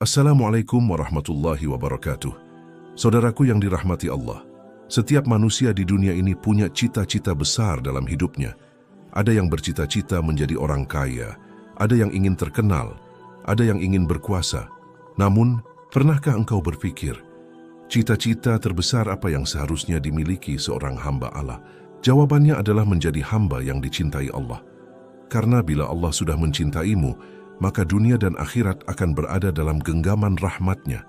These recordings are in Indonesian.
Assalamualaikum warahmatullahi wabarakatuh. Saudaraku yang dirahmati Allah, setiap manusia di dunia ini punya cita-cita besar dalam hidupnya. Ada yang bercita-cita menjadi orang kaya, ada yang ingin terkenal, ada yang ingin berkuasa. Namun, pernahkah engkau berpikir, cita-cita terbesar apa yang seharusnya dimiliki seorang hamba Allah? Jawabannya adalah menjadi hamba yang dicintai Allah. Karena bila Allah sudah mencintaimu, maka dunia dan akhirat akan berada dalam genggaman rahmat-Nya.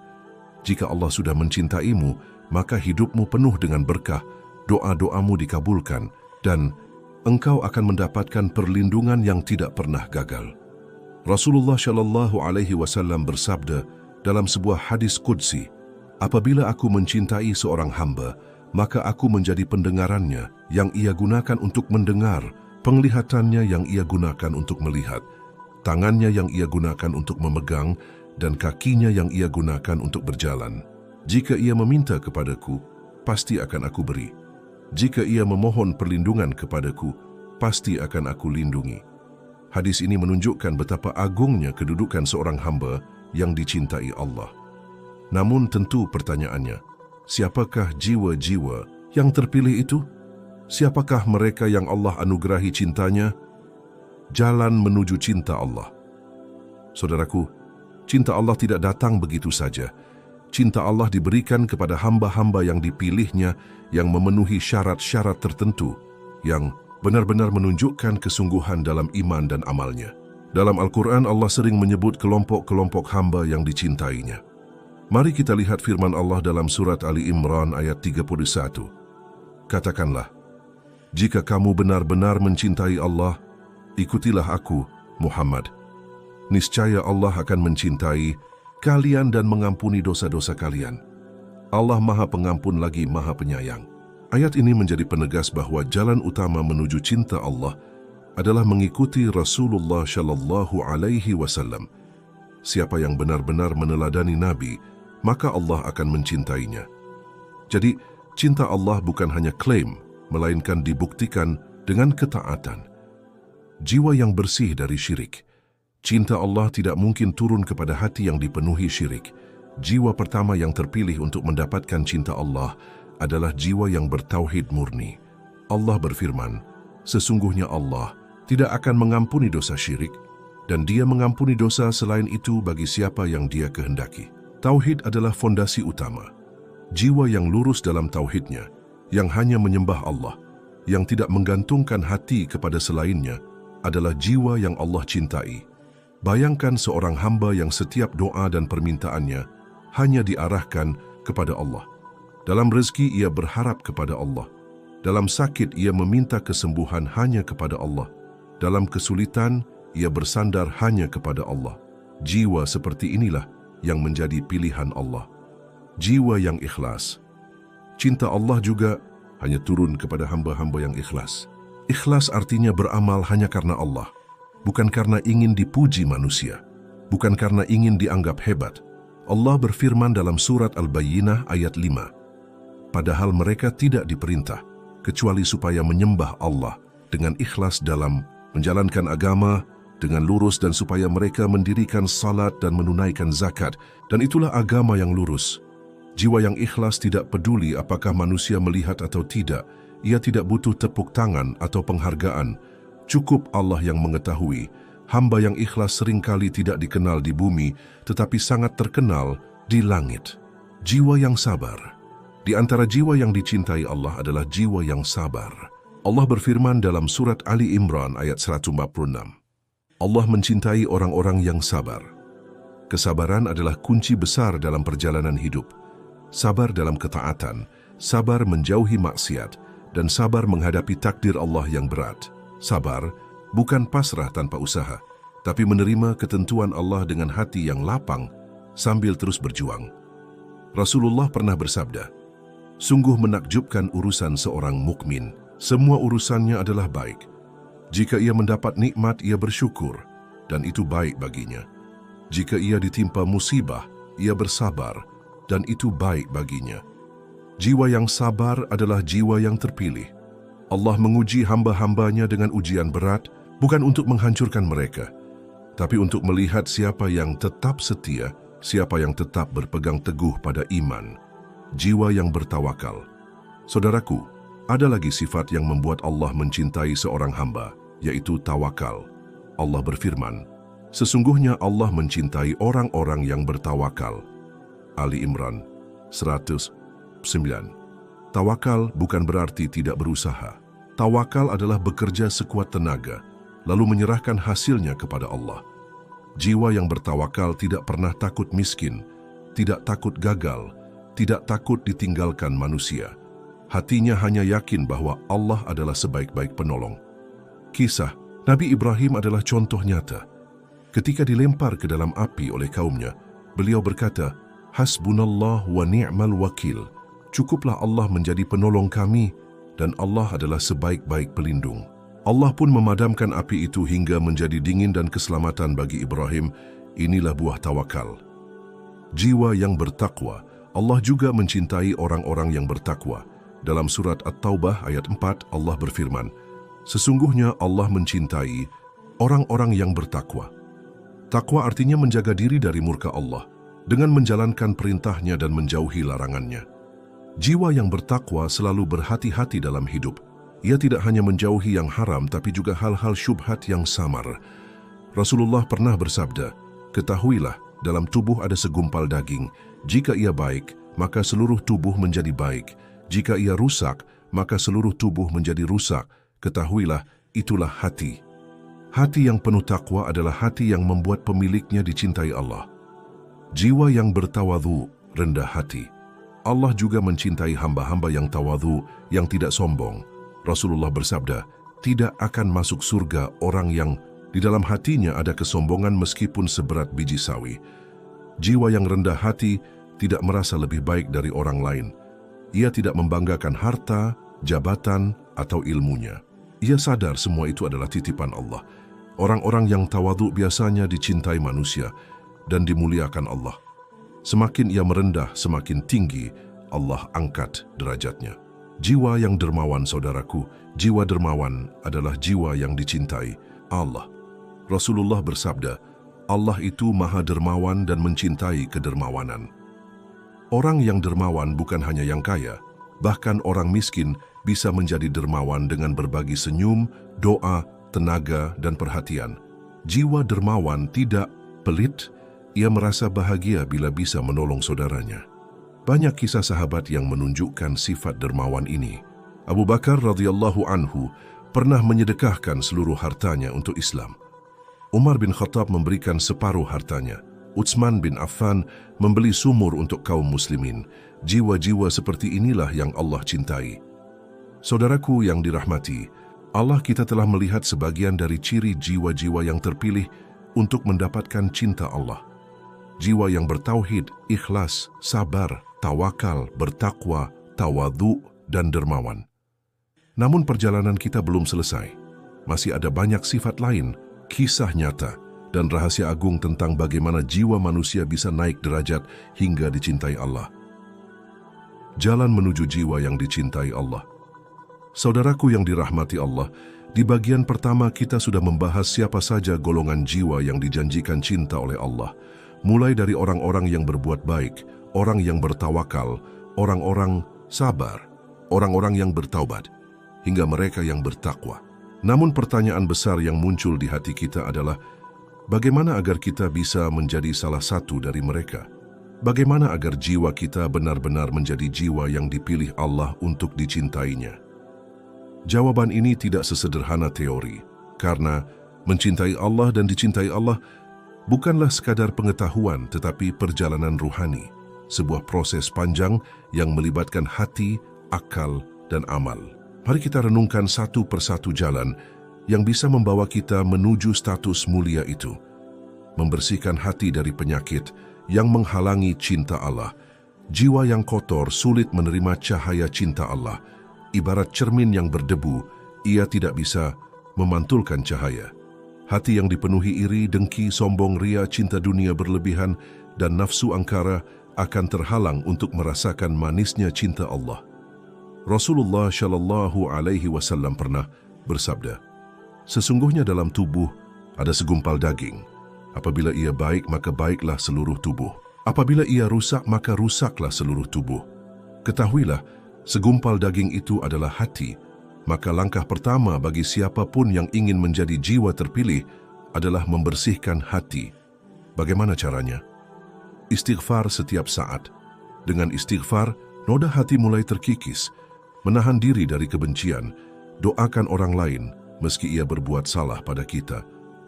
Jika Allah sudah mencintaimu, maka hidupmu penuh dengan berkah, doa-doamu dikabulkan, dan engkau akan mendapatkan perlindungan yang tidak pernah gagal. Rasulullah Shallallahu Alaihi Wasallam bersabda dalam sebuah hadis qudsi, "Apabila aku mencintai seorang hamba, maka aku menjadi pendengarannya yang ia gunakan untuk mendengar, penglihatannya yang ia gunakan untuk melihat, tangannya yang ia gunakan untuk memegang, dan kakinya yang ia gunakan untuk berjalan. Jika ia meminta kepadaku, pasti akan aku beri. Jika ia memohon perlindungan kepadaku, pasti akan aku lindungi." Hadis ini menunjukkan betapa agungnya kedudukan seorang hamba yang dicintai Allah. Namun tentu pertanyaannya, siapakah jiwa-jiwa yang terpilih itu? Siapakah mereka yang Allah anugerahi cintanya? Jalan menuju cinta Allah. Saudaraku, cinta Allah tidak datang begitu saja. Cinta Allah diberikan kepada hamba-hamba yang dipilihnya, yang memenuhi syarat-syarat tertentu, yang benar-benar menunjukkan kesungguhan dalam iman dan amalnya. Dalam Al-Quran, Allah sering menyebut kelompok-kelompok hamba yang dicintainya. Mari kita lihat firman Allah dalam surat Ali Imran ayat 31. Katakanlah, "Jika kamu benar-benar mencintai Allah, ikutilah aku, Muhammad. Niscaya Allah akan mencintai kalian dan mengampuni dosa-dosa kalian. Allah Maha Pengampun lagi Maha Penyayang." Ayat ini menjadi penegas bahwa jalan utama menuju cinta Allah adalah mengikuti Rasulullah Shallallahu Alaihi Wasallam. Siapa yang benar-benar meneladani Nabi, maka Allah akan mencintainya. Jadi, cinta Allah bukan hanya klaim, melainkan dibuktikan dengan ketaatan. Jiwa yang bersih dari syirik. Cinta Allah tidak mungkin turun kepada hati yang dipenuhi syirik. Jiwa pertama yang terpilih untuk mendapatkan cinta Allah adalah jiwa yang bertauhid murni. Allah berfirman, "Sesungguhnya Allah tidak akan mengampuni dosa syirik, dan Dia mengampuni dosa selain itu bagi siapa yang Dia kehendaki." Tauhid adalah fondasi utama. Jiwa yang lurus dalam tauhidnya, yang hanya menyembah Allah, yang tidak menggantungkan hati kepada selainnya, adalah jiwa yang Allah cintai. Bayangkan seorang hamba yang setiap doa dan permintaannya hanya diarahkan kepada Allah. Dalam rezeki ia berharap kepada Allah. Dalam sakit ia meminta kesembuhan hanya kepada Allah. Dalam kesulitan ia bersandar hanya kepada Allah. Jiwa seperti inilah yang menjadi pilihan Allah. Jiwa yang ikhlas. Cinta Allah juga hanya turun kepada hamba-hamba yang ikhlas. Ikhlas artinya beramal hanya karena Allah, bukan karena ingin dipuji manusia, bukan karena ingin dianggap hebat. Allah berfirman dalam surat Al-Bayyinah ayat 5, "Padahal mereka tidak diperintah, kecuali supaya menyembah Allah dengan ikhlas dalam menjalankan agama, dengan lurus dan supaya mereka mendirikan salat dan menunaikan zakat, dan itulah agama yang lurus." Jiwa yang ikhlas tidak peduli apakah manusia melihat atau tidak. Ia tidak butuh tepuk tangan atau penghargaan. Cukup Allah yang mengetahui. Hamba yang ikhlas seringkali tidak dikenal di bumi, tetapi sangat terkenal di langit. Jiwa yang sabar. Di antara jiwa yang dicintai Allah adalah jiwa yang sabar. Allah berfirman dalam surat Ali Imran ayat 146. Allah mencintai orang-orang yang sabar. Kesabaran adalah kunci besar dalam perjalanan hidup. Sabar dalam ketaatan, sabar menjauhi maksiat, dan sabar menghadapi takdir Allah yang berat. Sabar bukan pasrah tanpa usaha, tapi menerima ketentuan Allah dengan hati yang lapang sambil terus berjuang. Rasulullah pernah bersabda, "Sungguh menakjubkan urusan seorang mukmin. Semua urusannya adalah baik. Jika ia mendapat nikmat, ia bersyukur, dan itu baik baginya. Jika ia ditimpa musibah, ia bersabar, dan itu baik baginya." Jiwa yang sabar adalah jiwa yang terpilih. Allah menguji hamba-hambanya dengan ujian berat, bukan untuk menghancurkan mereka, tapi untuk melihat siapa yang tetap setia siapa yang tetap berpegang teguh pada iman, jiwa yang bertawakal. Saudaraku, ada lagi sifat yang membuat Allah mencintai seorang hamba, yaitu tawakal. Allah berfirman, sesungguhnya Allah mencintai orang-orang yang bertawakal. Ali Imran 109. Tawakal bukan berarti tidak berusaha. Tawakal adalah bekerja sekuat tenaga, lalu menyerahkan hasilnya kepada Allah. Jiwa yang bertawakal tidak pernah takut miskin, tidak takut gagal, tidak takut ditinggalkan manusia. Hatinya hanya yakin bahwa Allah adalah sebaik-baik penolong. Kisah Nabi Ibrahim adalah contoh nyata. Ketika dilempar ke dalam api oleh kaumnya, beliau berkata, Hasbunallah wa ni'mal wakil. Cukuplah Allah menjadi penolong kami, dan Allah adalah sebaik-baik pelindung. Allah pun memadamkan api itu hingga menjadi dingin dan keselamatan bagi Ibrahim. Inilah buah tawakal. Jiwa yang bertakwa. Allah juga mencintai orang-orang yang bertakwa. Dalam surat At-Taubah ayat 4, Allah berfirman, sesungguhnya Allah mencintai orang-orang yang bertakwa. Takwa artinya menjaga diri dari murka Allah dengan menjalankan perintahnya dan menjauhi larangannya. Jiwa yang bertakwa selalu berhati-hati dalam hidup. Ia tidak hanya menjauhi yang haram, tapi juga hal-hal syubhat yang samar. Rasulullah pernah bersabda, ketahuilah, dalam tubuh ada segumpal daging. Jika ia baik, maka seluruh tubuh menjadi baik. Jika ia rusak, maka seluruh tubuh menjadi rusak. Ketahuilah, itulah hati. Hati yang penuh takwa adalah hati yang membuat pemiliknya dicintai Allah. Jiwa yang bertawadhu, rendah hati. Allah juga mencintai hamba-hamba yang tawadhu, yang tidak sombong. Rasulullah bersabda, tidak akan masuk surga orang yang di dalam hatinya ada kesombongan meskipun seberat biji sawi. Jiwa yang rendah hati tidak merasa lebih baik dari orang lain. Ia tidak membanggakan harta, jabatan, atau ilmunya. Ia sadar semua itu adalah titipan Allah. Orang-orang yang tawadhu biasanya dicintai manusia dan dimuliakan Allah. Semakin ia merendah, semakin tinggi Allah angkat derajatnya. Jiwa yang dermawan, saudaraku, jiwa dermawan adalah jiwa yang dicintai Allah. Rasulullah bersabda, Allah itu maha dermawan dan mencintai kedermawanan. Orang yang dermawan bukan hanya yang kaya, bahkan orang miskin bisa menjadi dermawan dengan berbagi senyum, doa, tenaga, dan perhatian. Jiwa dermawan tidak pelit, ia merasa bahagia bila bisa menolong saudaranya. Banyak kisah sahabat yang menunjukkan sifat dermawan ini. Abu Bakar radhiyallahu anhu pernah menyedekahkan seluruh hartanya untuk Islam. Umar bin Khattab memberikan separuh hartanya. Utsman bin Affan membeli sumur untuk kaum muslimin. Jiwa-jiwa seperti inilah yang Allah cintai. Saudaraku yang dirahmati, Allah kita telah melihat sebagian dari ciri jiwa-jiwa yang terpilih untuk mendapatkan cinta Allah. Jiwa yang bertauhid, ikhlas, sabar, tawakal, bertakwa, tawadhu, dan dermawan. Namun perjalanan kita belum selesai. Masih ada banyak sifat lain, kisah nyata, dan rahasia agung tentang bagaimana jiwa manusia bisa naik derajat hingga dicintai Allah. Jalan menuju jiwa yang dicintai Allah. Saudaraku yang dirahmati Allah, di bagian pertama kita sudah membahas siapa saja golongan jiwa yang dijanjikan cinta oleh Allah. Mulai dari orang-orang yang berbuat baik, orang yang bertawakal, orang-orang sabar, orang-orang yang bertaubat, hingga mereka yang bertakwa. Namun pertanyaan besar yang muncul di hati kita adalah, bagaimana agar kita bisa menjadi salah satu dari mereka? Bagaimana agar jiwa kita benar-benar menjadi jiwa yang dipilih Allah untuk dicintainya? Jawaban ini tidak sesederhana teori, karena mencintai Allah dan dicintai Allah bukanlah sekadar pengetahuan tetapi perjalanan ruhani, sebuah proses panjang yang melibatkan hati, akal, dan amal. Mari kita renungkan satu persatu jalan yang bisa membawa kita menuju status mulia itu. Membersihkan hati dari penyakit yang menghalangi cinta Allah. Jiwa yang kotor sulit menerima cahaya cinta Allah. Ibarat cermin yang berdebu, ia tidak bisa memantulkan cahaya. Hati yang dipenuhi iri, dengki, sombong, ria, cinta dunia berlebihan, dan nafsu angkara akan terhalang untuk merasakan manisnya cinta Allah. Rasulullah Shallallahu Alaihi Wasallam pernah bersabda, sesungguhnya dalam tubuh ada segumpal daging. Apabila ia baik, maka baiklah seluruh tubuh. Apabila ia rusak, maka rusaklah seluruh tubuh. Ketahuilah, segumpal daging itu adalah hati, maka langkah pertama bagi siapapun yang ingin menjadi jiwa terpilih adalah membersihkan hati. Bagaimana caranya? Istighfar setiap saat. Dengan istighfar, noda hati mulai terkikis, menahan diri dari kebencian, doakan orang lain meski ia berbuat salah pada kita,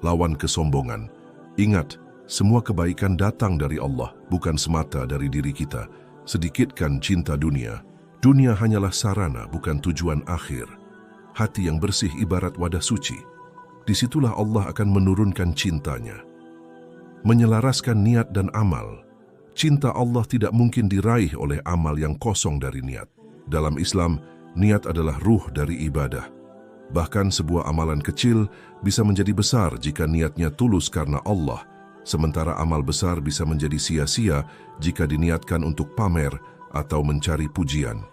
lawan kesombongan. Ingat, semua kebaikan datang dari Allah, bukan semata dari diri kita. Sedikitkan cinta dunia. Dunia hanyalah sarana, bukan tujuan akhir. Hati yang bersih ibarat wadah suci. Disitulah Allah akan menurunkan cintanya. Menyelaraskan niat dan amal. Cinta Allah tidak mungkin diraih oleh amal yang kosong dari niat. Dalam Islam, niat adalah ruh dari ibadah. Bahkan sebuah amalan kecil bisa menjadi besar jika niatnya tulus karena Allah, sementara amal besar bisa menjadi sia-sia jika diniatkan untuk pamer atau mencari pujian.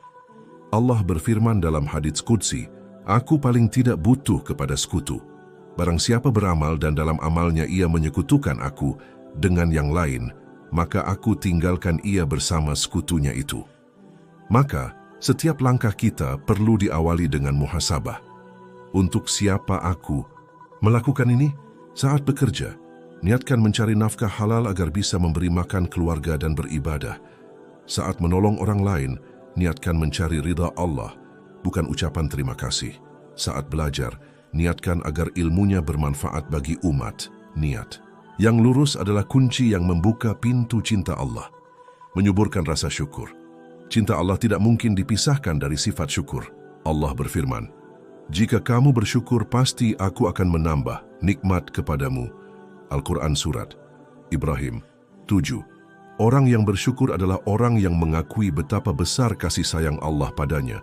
Allah berfirman dalam hadits qudsi, "Aku paling tidak butuh kepada sekutu. Barang siapa beramal dan dalam amalnya ia menyekutukan aku dengan yang lain, maka aku tinggalkan ia bersama sekutunya itu." Maka, setiap langkah kita perlu diawali dengan muhasabah. Untuk siapa aku? Melakukan ini saat bekerja. Niatkan mencari nafkah halal agar bisa memberi makan keluarga dan beribadah. Saat menolong orang lain, niatkan mencari ridha Allah, bukan ucapan terima kasih. Saat belajar, niatkan agar ilmunya bermanfaat bagi umat. Niat yang lurus adalah kunci yang membuka pintu cinta Allah. Menyuburkan rasa syukur. Cinta Allah tidak mungkin dipisahkan dari sifat syukur. Allah berfirman, "Jika kamu bersyukur, pasti aku akan menambah nikmat kepadamu." Al-Quran Surat Ibrahim 7. Orang yang bersyukur adalah orang yang mengakui betapa besar kasih sayang Allah padanya.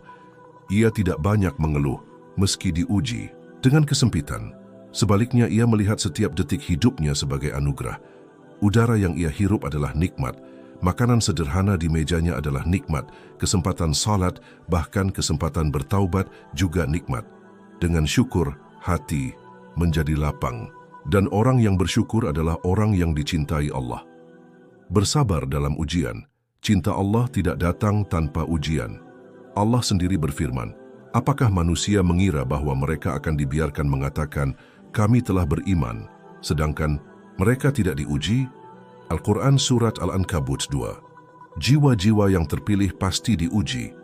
Ia tidak banyak mengeluh meski diuji dengan kesempitan. Sebaliknya, ia melihat setiap detik hidupnya sebagai anugerah. Udara yang ia hirup adalah nikmat. Makanan sederhana di mejanya adalah nikmat. Kesempatan salat, bahkan kesempatan bertaubat juga nikmat. Dengan syukur, hati menjadi lapang. Dan orang yang bersyukur adalah orang yang dicintai Allah. Bersabar dalam ujian. Cinta Allah tidak datang tanpa ujian. Allah sendiri berfirman, "Apakah manusia mengira bahwa mereka akan dibiarkan mengatakan, 'Kami telah beriman,' sedangkan mereka tidak diuji?" Al-Quran Surat Al-Ankabut 2. Jiwa-jiwa yang terpilih pasti diuji.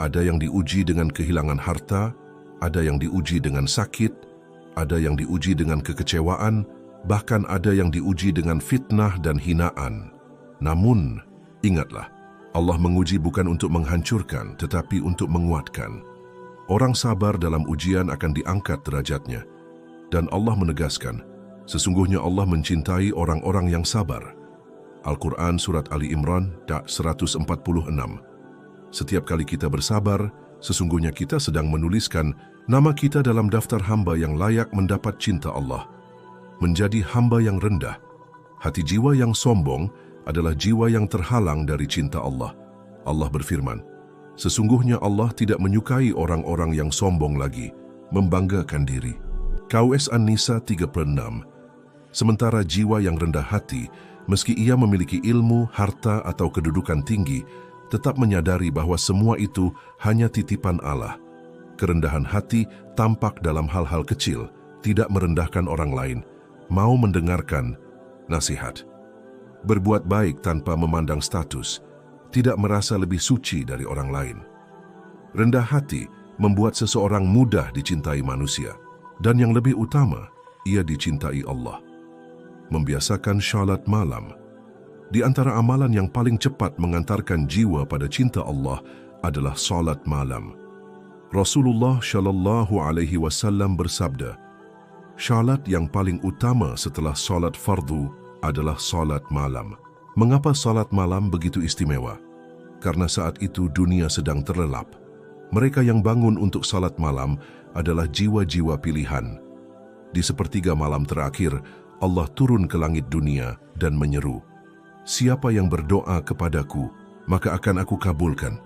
Ada yang diuji dengan kehilangan harta, ada yang diuji dengan sakit, ada yang diuji dengan kekecewaan, bahkan ada yang diuji dengan fitnah dan hinaan. Namun, ingatlah, Allah menguji bukan untuk menghancurkan, tetapi untuk menguatkan. Orang sabar dalam ujian akan diangkat derajatnya. Dan Allah menegaskan, sesungguhnya Allah mencintai orang-orang yang sabar. Al-Quran Surat Ali Imran 146. Setiap kali kita bersabar, sesungguhnya kita sedang menuliskan nama kita dalam daftar hamba yang layak mendapat cinta Allah. Menjadi hamba yang rendah. Hati jiwa yang sombong adalah jiwa yang terhalang dari cinta Allah. Allah berfirman, "Sesungguhnya Allah tidak menyukai orang-orang yang sombong lagi, membanggakan diri." KUS An-Nisa 36. Sementara jiwa yang rendah hati, meski ia memiliki ilmu, harta, atau kedudukan tinggi, tetap menyadari bahwa semua itu hanya titipan Allah. Kerendahan hati tampak dalam hal-hal kecil, tidak merendahkan orang lain, mau mendengarkan nasihat. Berbuat baik tanpa memandang status, tidak merasa lebih suci dari orang lain. Rendah hati membuat seseorang mudah dicintai manusia, dan yang lebih utama, ia dicintai Allah. Membiasakan syalat malam. Di antara amalan yang paling cepat mengantarkan jiwa pada cinta Allah adalah salat malam. Rasulullah Shallallahu Alaihi Wasallam bersabda, "Syalat yang paling utama setelah salat fardu adalah salat malam." Mengapa salat malam begitu istimewa? Karena saat itu dunia sedang terlelap. Mereka yang bangun untuk salat malam adalah jiwa-jiwa pilihan. Di sepertiga malam terakhir, Allah turun ke langit dunia dan menyeru, "Siapa yang berdoa kepadaku, maka akan aku kabulkan.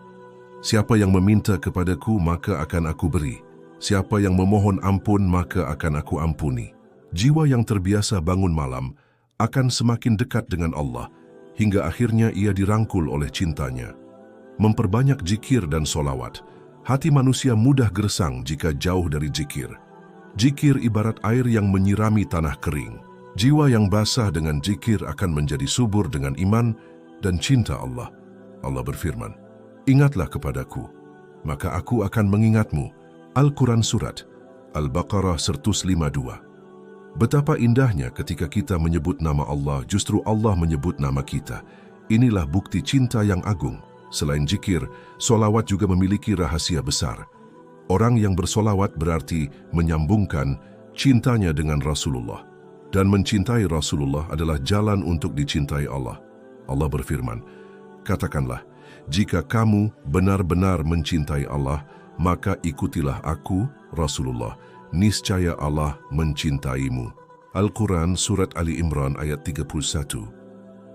Siapa yang meminta kepadaku, maka akan aku beri. Siapa yang memohon ampun, maka akan aku ampuni." Jiwa yang terbiasa bangun malam akan semakin dekat dengan Allah hingga akhirnya ia dirangkul oleh cintanya. Memperbanyak zikir dan solawat. Hati manusia mudah gersang jika jauh dari zikir. Zikir ibarat air yang menyirami tanah kering. Jiwa yang basah dengan zikir akan menjadi subur dengan iman dan cinta Allah. Allah berfirman, "Ingatlah kepadaku, maka aku akan mengingatmu." Al-Quran Surat Al-Baqarah 152. Betapa indahnya ketika kita menyebut nama Allah, justru Allah menyebut nama kita. Inilah bukti cinta yang agung. Selain zikir, solawat juga memiliki rahasia besar. Orang yang bersolawat berarti menyambungkan cintanya dengan Rasulullah. Dan mencintai Rasulullah adalah jalan untuk dicintai Allah. Allah berfirman, "Katakanlah, jika kamu benar-benar mencintai Allah, maka ikutilah aku, Rasulullah. Niscaya Allah mencintaimu." Al-Quran Surat Ali Imran ayat 31.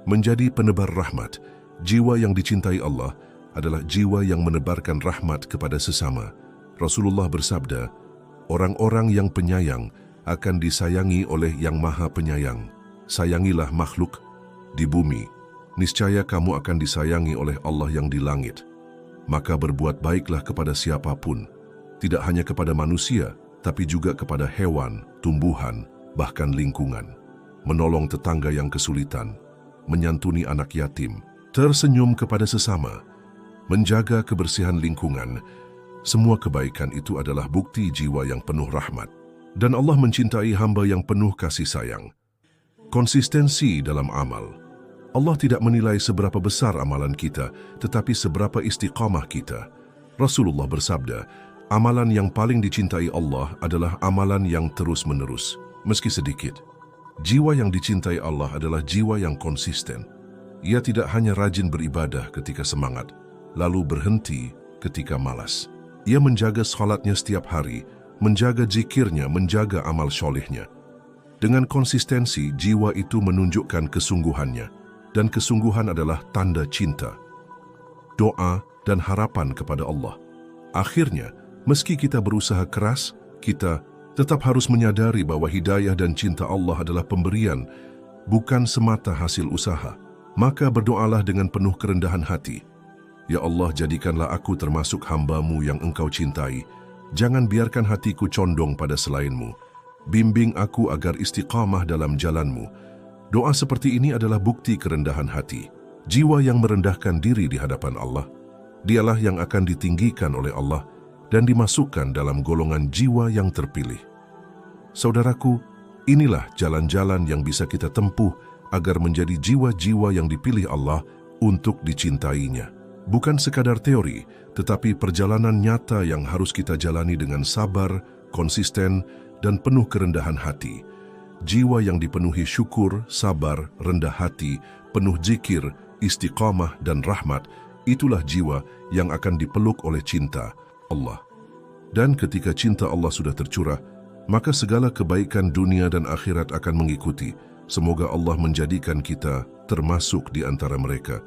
Menjadi penebar rahmat, jiwa yang dicintai Allah adalah jiwa yang menebarkan rahmat kepada sesama. Rasulullah bersabda, "Orang-orang yang penyayang akan disayangi oleh Yang Maha Penyayang. Sayangilah makhluk di bumi, niscaya kamu akan disayangi oleh Allah yang di langit. Maka berbuat baiklah kepada siapapun, tidak hanya kepada manusia, tapi juga kepada hewan, tumbuhan, bahkan lingkungan. Menolong tetangga yang kesulitan, menyantuni anak yatim, tersenyum kepada sesama, menjaga kebersihan lingkungan. Semua kebaikan itu adalah bukti jiwa yang penuh rahmat. Dan Allah mencintai hamba yang penuh kasih sayang." Konsistensi dalam amal. Allah tidak menilai seberapa besar amalan kita, tetapi seberapa istiqamah kita. Rasulullah bersabda, "Amalan yang paling dicintai Allah adalah amalan yang terus-menerus, meski sedikit." Jiwa yang dicintai Allah adalah jiwa yang konsisten. Ia tidak hanya rajin beribadah ketika semangat, lalu berhenti ketika malas. Ia menjaga salatnya setiap hari, menjaga zikirnya, menjaga amal solehnya. Dengan konsistensi, jiwa itu menunjukkan kesungguhannya, dan kesungguhan adalah tanda cinta, doa, dan harapan kepada Allah. Akhirnya, meski kita berusaha keras, kita tetap harus menyadari bahwa hidayah dan cinta Allah adalah pemberian, bukan semata hasil usaha. Maka berdoalah dengan penuh kerendahan hati. "Ya Allah, jadikanlah aku termasuk hamba-Mu yang Engkau cintai. Jangan biarkan hatiku condong pada selain-Mu. Bimbing aku agar istiqamah dalam jalan-Mu." Doa seperti ini adalah bukti kerendahan hati. Jiwa yang merendahkan diri di hadapan Allah, dialah yang akan ditinggikan oleh Allah dan dimasukkan dalam golongan jiwa yang terpilih. Saudaraku, inilah jalan-jalan yang bisa kita tempuh agar menjadi jiwa-jiwa yang dipilih Allah untuk dicintainya. Bukan sekadar teori, tetapi perjalanan nyata yang harus kita jalani dengan sabar, konsisten, dan penuh kerendahan hati. Jiwa yang dipenuhi syukur, sabar, rendah hati, penuh zikir, istiqamah, dan rahmat, itulah jiwa yang akan dipeluk oleh cinta Allah. Dan ketika cinta Allah sudah tercurah, maka segala kebaikan dunia dan akhirat akan mengikuti. Semoga Allah menjadikan kita termasuk di antara mereka.